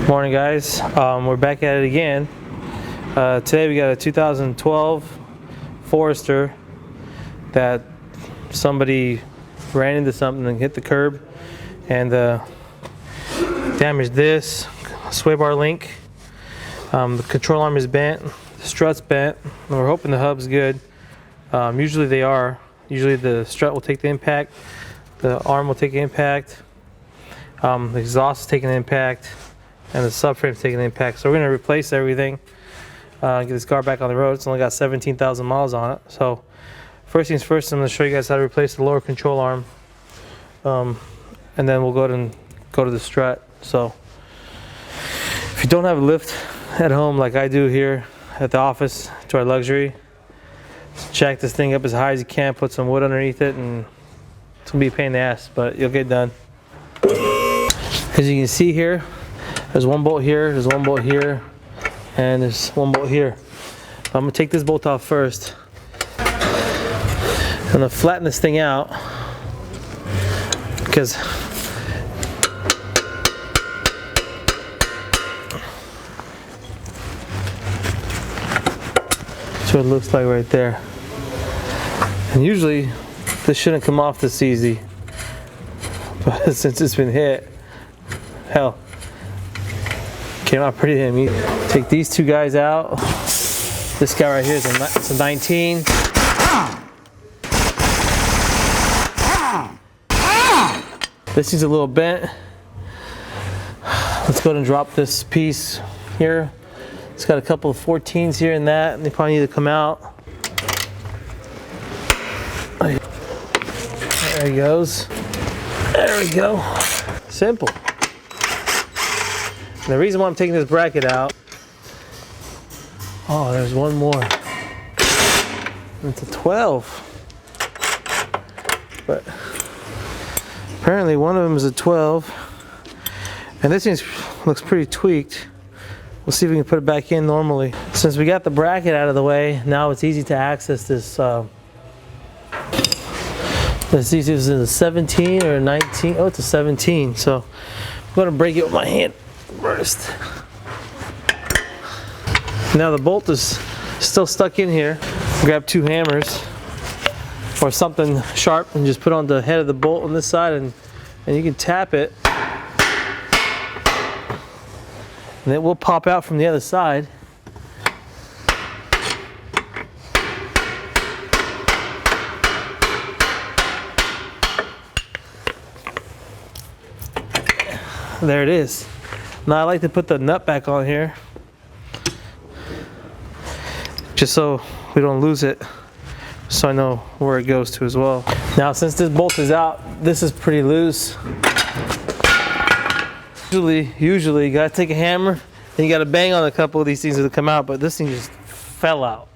Morning, guys. We're back at it again. Today we got a 2012 Forester that somebody ran into something and hit the curb and damaged this sway bar link. The control arm is bent, the strut's bent, and we're hoping the hub's good. Usually they are. Usually the strut will take the impact, the arm will take the impact, the exhaust is taking the impact, and the subframe's taking the impact. So we're going to replace everything, get this car back on the road. It's only got 17,000 miles on it. So first things first, I'm going to show you guys how to replace the lower control arm, and then we'll go to the strut. So if you don't have a lift at home like I do here at the office to our luxury, jack this thing up as high as you can, put some wood underneath it, and it's going to be a pain in the ass, but you'll get done. As you can see here, there's one bolt here, there's one bolt here, and there's one bolt here. I'm going to take this bolt off first. I'm going to flatten this thing out because that's what it looks like right there. And usually this shouldn't come off this easy, but since it's been hit, hell, came out pretty damn easy. Take these two guys out. This guy right here is a 19. This thing's a little bent. Let's go ahead and drop this piece here. It's got a couple of 14s here and that, and they probably need to come out. There he goes. There we go. Simple. And the reason why I'm taking this bracket out, oh, there's one more. It's a 12. But apparently one of them is a 12. And this thing looks pretty tweaked. We'll see if we can put it back in normally. Since we got the bracket out of the way, now it's easy to access this. Let's see if this is a 17 or a 19. Oh, it's a 17. So I'm going to break it with my hand first. Now the bolt is still stuck in here. Grab two hammers or something sharp and just put on the head of the bolt on this side, and you can tap it. And it will pop out from the other side. There it is. Now I like to put the nut back on here, just so we don't lose it, so I know where it goes to as well. Now since this bolt is out, this is pretty loose. Usually you gotta take a hammer and you gotta bang on a couple of these things to come out, but this thing just fell out.